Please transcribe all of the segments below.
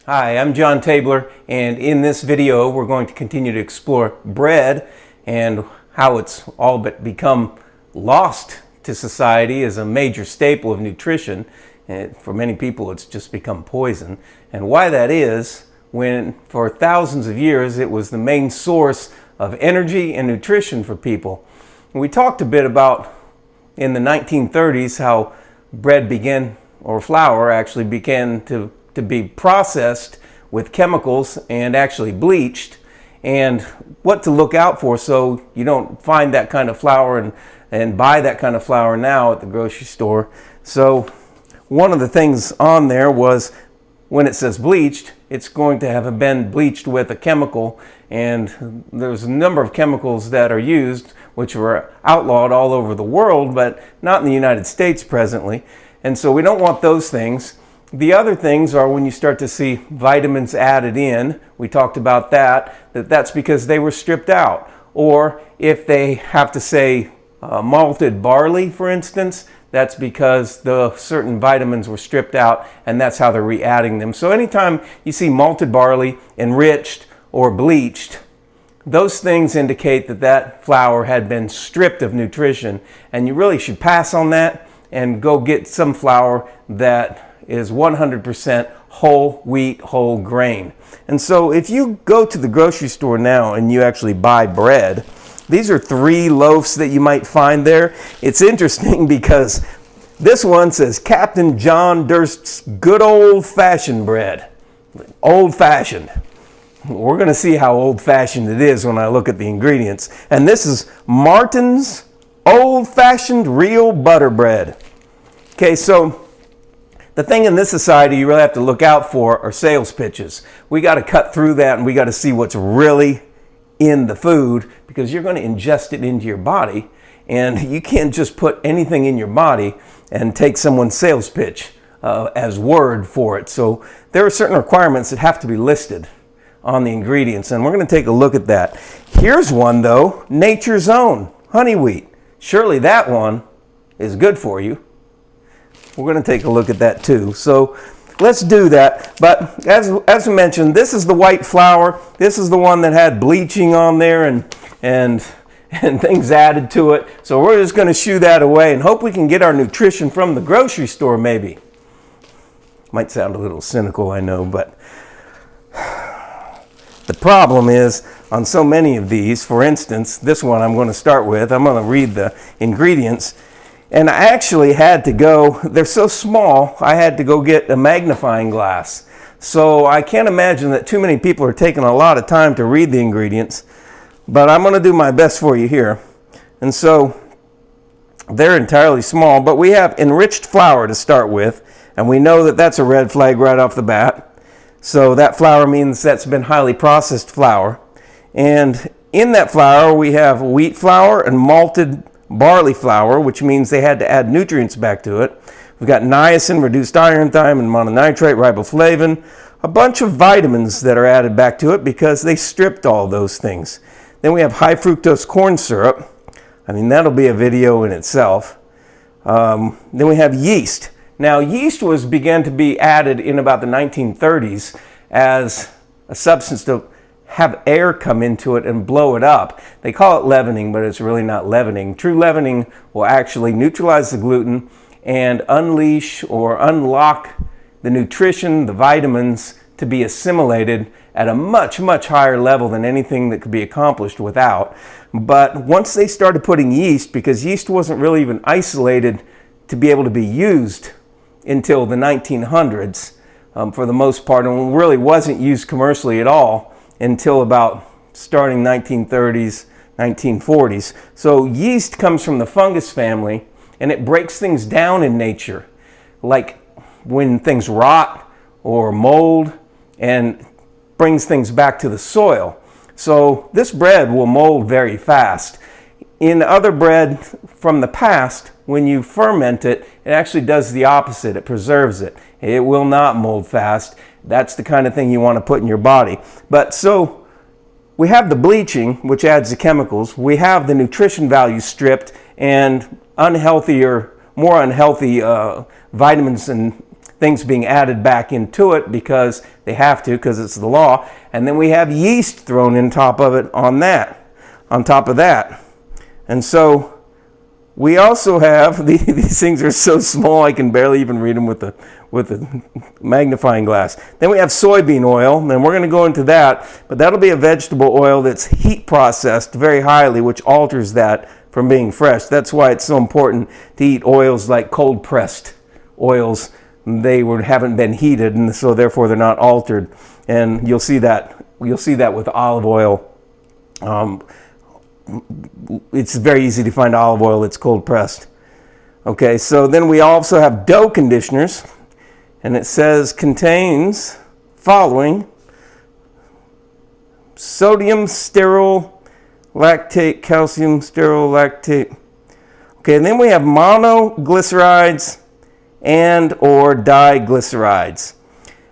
Hi, I'm John Tabler, and in this video we're going to continue to explore bread and how it's all but become lost to society as a major staple of nutrition. And for many people it's just become poison. And why that is, when for thousands of years it was the main source of energy and nutrition for people. And we talked a bit about in the 1930s how bread began, or flour actually began to be processed with chemicals and actually bleached, and what to look out for so you don't find that kind of flour and buy that kind of flour now at the grocery store. So one of the things on there was, when it says bleached, it's going to have been bleached with a chemical, and there's a number of chemicals that are used which were outlawed all over the world, but not in the United States presently. And so we don't want those things. The other things are when you start to see vitamins added in. We talked about that's because they were stripped out. Or if they have to say malted barley, for instance, that's because the certain vitamins were stripped out, and that's how they're re-adding them. So anytime you see malted barley, enriched, or bleached, those things indicate that flour had been stripped of nutrition, and you really should pass on that and go get some flour that is 100% whole wheat, whole grain. And so if you go to the grocery store now and you actually buy bread, these are 3 loaves that you might find there. It's interesting because this one says Captain John Durst's good old-fashioned bread. Old-fashioned. We're going to see how old-fashioned it is when I look at the ingredients. And this is Martin's old-fashioned real butter bread. Okay, so the thing in this society you really have to look out for are sales pitches. We got to cut through that, and we got to see what's really in the food, because you're going to ingest it into your body, and you can't just put anything in your body and take someone's sales pitch as word for it. So there are certain requirements that have to be listed on the ingredients, and we're going to take a look at that. Here's one though, Nature's Own honey wheat. Surely that one is good for you. We're going to take a look at that too. So let's do that. But as mentioned, this is the white flour. This is the one that had bleaching on there and things added to it. So we're just going to shoo that away and hope we can get our nutrition from the grocery store maybe. Might sound a little cynical, I know, but the problem is on so many of these, for instance, this one I'm going to start with, I'm going to read the ingredients. And I actually had to go, they're so small, I had to go get a magnifying glass. So I can't imagine that too many people are taking a lot of time to read the ingredients, but I'm going to do my best for you here. And so they're entirely small, but we have enriched flour to start with, and we know that that's a red flag right off the bat. So that flour means that's been highly processed flour. And in that flour we have wheat flour and malted barley flour, which means they had to add nutrients back to it. We've got niacin, reduced iron, thiamine, mononitrate, riboflavin, a bunch of vitamins that are added back to it because they stripped all those things. Then we have high fructose corn syrup. I mean, that'll be a video in itself. Then we have yeast. Now, yeast began to be added in about the 1930s as a substance to have air come into it and blow it up. They call it leavening, but it's really not leavening. True leavening will actually neutralize the gluten and unleash or unlock the nutrition, the vitamins, to be assimilated at a much, much higher level than anything that could be accomplished without. But once they started putting yeast, because yeast wasn't really even isolated to be able to be used until the 1900s for the most part, and really wasn't used commercially at all until about starting 1930s, 1940s. So yeast comes from the fungus family, and it breaks things down in nature, like when things rot or mold, and brings things back to the soil. So this bread will mold very fast. In other bread from the past, when you ferment it, it actually does the opposite. It preserves it. It will not mold fast. That's the kind of thing you want to put in your body. But so we have the bleaching, which adds the chemicals. We have the nutrition value stripped and unhealthy or more unhealthy vitamins and things being added back into it because they have to, because it's the law. And then we have yeast thrown in top of it on top of that. And so we also have, these things are so small I can barely even read them with a magnifying glass. Then we have soybean oil, and we're going to go into that, but that'll be a vegetable oil that's heat processed very highly, which alters that from being fresh. That's why it's so important to eat oils like cold pressed oils. They haven't been heated, and so therefore they're not altered. And you'll see that with olive oil. It's very easy to find olive oil that's cold pressed. Okay, so then we also have dough conditioners, and it says contains following: sodium sterol lactate, calcium sterol lactate. Okay, and then we have monoglycerides and or diglycerides.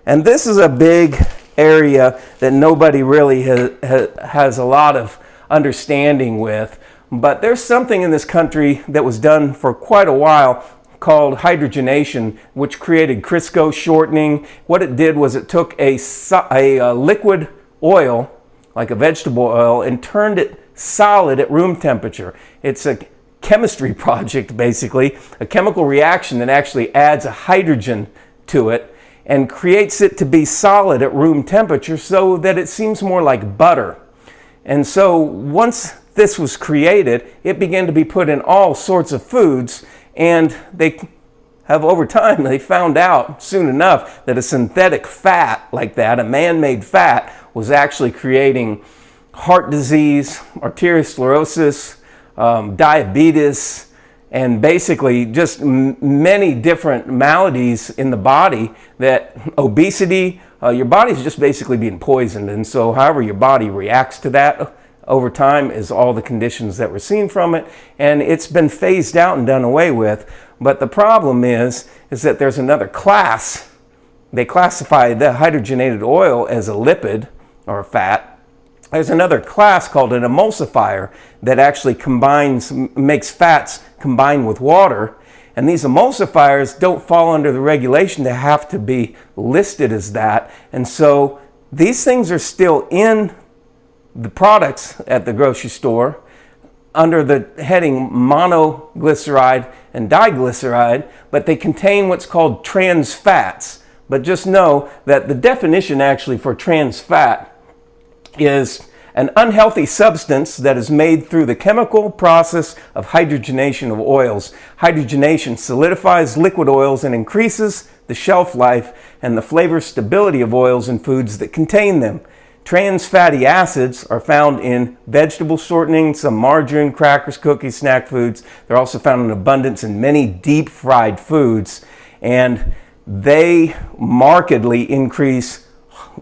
And this is a big area that nobody really has a lot of understanding with, but there's something in this country that was done for quite a while called hydrogenation, which created Crisco shortening. What it did was it took a liquid oil, like a vegetable oil, and turned it solid at room temperature. It's a chemistry project, basically, a chemical reaction that actually adds a hydrogen to it and creates it to be solid at room temperature so that it seems more like butter. And so once this was created, it began to be put in all sorts of foods, and they have over time, they found out soon enough that a synthetic fat like that, a man-made fat, was actually creating heart disease, arteriosclerosis, diabetes, and basically just many different maladies in the body, that obesity, your body's just basically being poisoned. And so however your body reacts to that over time is all the conditions that we're seeing from it. And it's been phased out and done away with. But the problem is that there's another class. They classify the hydrogenated oil as a lipid or a fat. There's another class called an emulsifier that actually makes fats combine with water. And these emulsifiers don't fall under the regulation to have to be listed as that. And so these things are still in the products at the grocery store under the heading monoglyceride and diglyceride, but they contain what's called trans fats. But just know that the definition actually for trans fat is an unhealthy substance that is made through the chemical process of hydrogenation of oils. Hydrogenation solidifies liquid oils and increases the shelf life and the flavor stability of oils and foods that contain them. Trans fatty acids are found in vegetable shortening, some margarine, crackers, cookies, snack foods. They're also found in abundance in many deep fried foods, and they markedly increase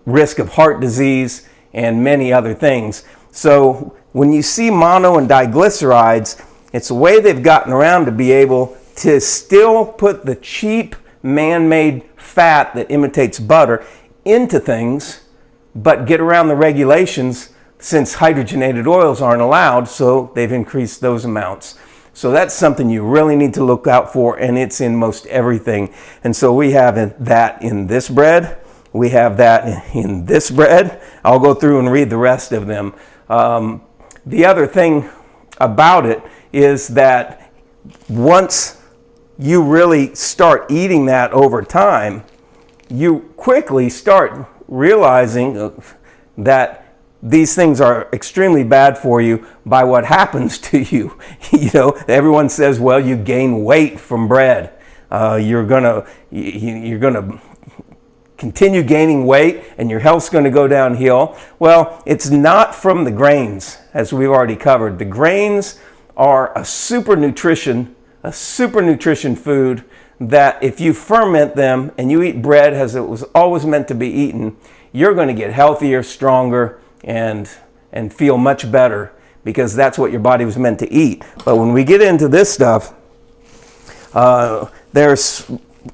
risk of heart disease and many other things. So when you see mono and diglycerides, it's a way they've gotten around to be able to still put the cheap man-made fat that imitates butter into things, but get around the regulations since hydrogenated oils aren't allowed, so they've increased those amounts. So that's something you really need to look out for, and it's in most everything. And so we have that in this bread. We have that in this bread. I'll go through and read the rest of them. The other thing about it is that once you really start eating that over time, you quickly start realizing that these things are extremely bad for you by what happens to you. You know, everyone says, well, you gain weight from bread. You're gonna continue gaining weight and your health's going to go downhill. Well, it's not from the grains, as we've already covered. The grains are a super nutrition food that if you ferment them and you eat bread as it was always meant to be eaten, you're going to get healthier, stronger, and feel much better, because that's what your body was meant to eat. But when we get into this stuff,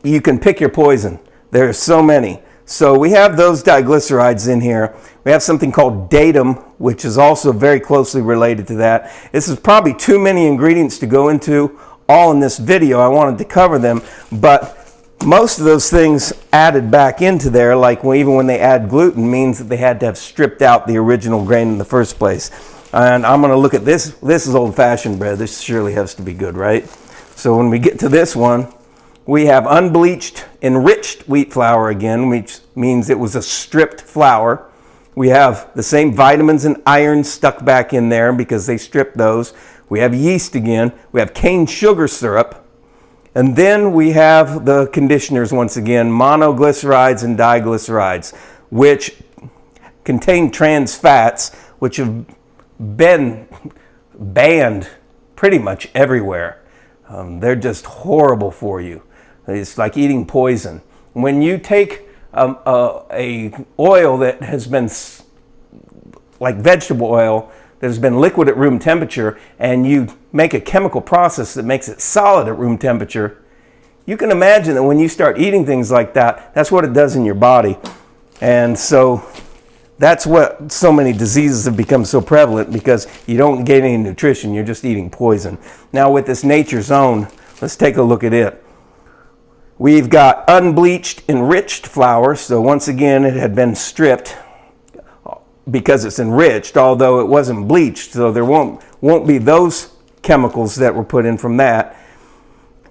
you can pick your poison. There's so many. So we have those diglycerides in here. We have something called datum, which is also very closely related to that. This is probably too many ingredients to go into all in this video. I wanted to cover them, but most of those things added back into there, like even when they add gluten, means that they had to have stripped out the original grain in the first place. And I'm going to look at this. This is old-fashioned bread. This surely has to be good, right? So when we get to this one, we have unbleached, enriched wheat flour again, which means it was a stripped flour. We have the same vitamins and iron stuck back in there because they stripped those. We have yeast again. We have cane sugar syrup. And then we have the conditioners once again, monoglycerides and diglycerides, which contain trans fats, which have been banned pretty much everywhere. They're just horrible for you. It's like eating poison. When you take a oil that has been like vegetable oil that has been liquid at room temperature, and you make a chemical process that makes it solid at room temperature, you can imagine that when you start eating things like that, that's what it does in your body. And so that's what so many diseases have become so prevalent, because you don't get any nutrition, you're just eating poison. Now with this Nature's Own, let's take a look at it. We've got unbleached, enriched flour. So once again, it had been stripped because it's enriched, although it wasn't bleached, so there won't be those chemicals that were put in from that.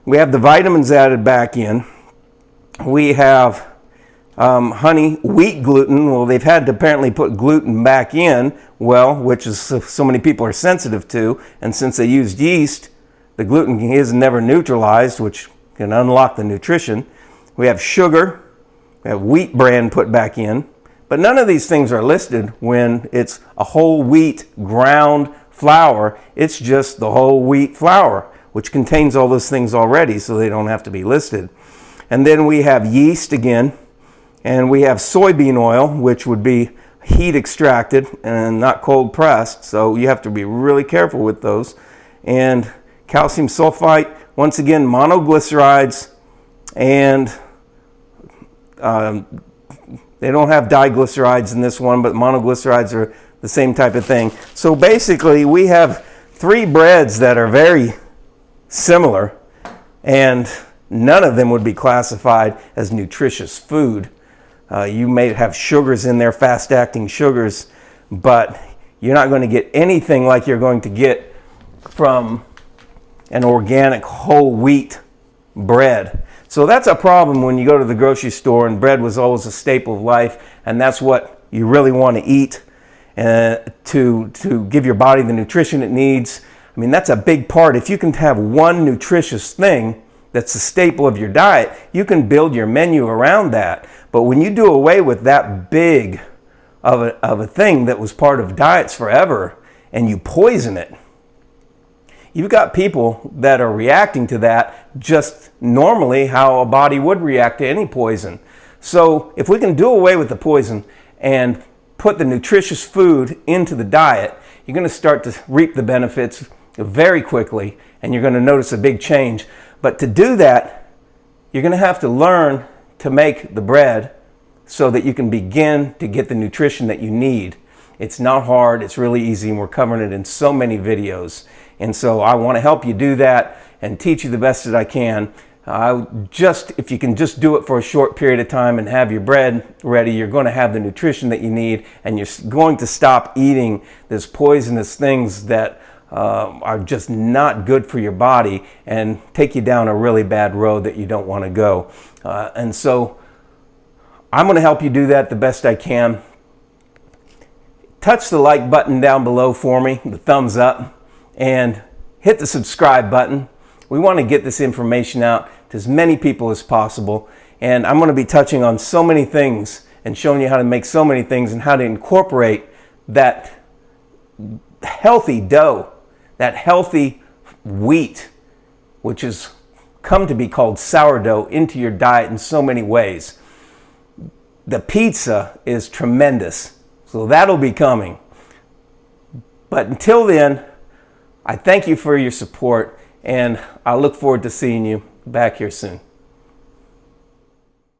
We have the vitamins added back in. We have honey wheat gluten. Well, they've had to apparently put gluten back in, well, which is so many people are sensitive to, and since they used yeast, the gluten is never neutralized, which can unlock the nutrition. We have sugar, we have wheat bran put back in. But none of these things are listed when it's a whole wheat ground flour. It's just the whole wheat flour, which contains all those things already, so they don't have to be listed. And then we have yeast again, and we have soybean oil, which would be heat extracted and not cold pressed, so you have to be really careful with those. And calcium sulfite, once again, monoglycerides, and they don't have diglycerides in this one, but monoglycerides are the same type of thing. So basically, we have three breads that are very similar, and none of them would be classified as nutritious food. You may have sugars in there, fast-acting sugars, but you're not going to get anything like you're going to get from an organic whole wheat bread. So that's a problem when you go to the grocery store, and bread was always a staple of life, and that's what you really want to eat to give your body the nutrition it needs. I mean, that's a big part. If you can have one nutritious thing that's a staple of your diet, you can build your menu around that. But when you do away with that big of a thing that was part of diets forever, and you poison it, you've got people that are reacting to that just normally how a body would react to any poison. So if we can do away with the poison and put the nutritious food into the diet, you're going to start to reap the benefits very quickly, and you're going to notice a big change. But to do that, you're going to have to learn to make the bread so that you can begin to get the nutrition that you need. It's not hard, it's really easy, and we're covering it in so many videos. And so I want to help you do that and teach you the best that I can. If you can just do it for a short period of time and have your bread ready, you're going to have the nutrition that you need, and you're going to stop eating these poisonous things that are just not good for your body and take you down a really bad road that you don't want to go. And so I'm going to help you do that the best I can. Touch the like button down below for me, the thumbs up, and hit the subscribe button. We want to get this information out to as many people as possible, and I'm going to be touching on so many things and showing you how to make so many things and how to incorporate that healthy dough, that healthy wheat, which has come to be called sourdough, into your diet in so many ways. The pizza is tremendous, so that'll be coming. But until then, I thank you for your support, and I look forward to seeing you back here soon.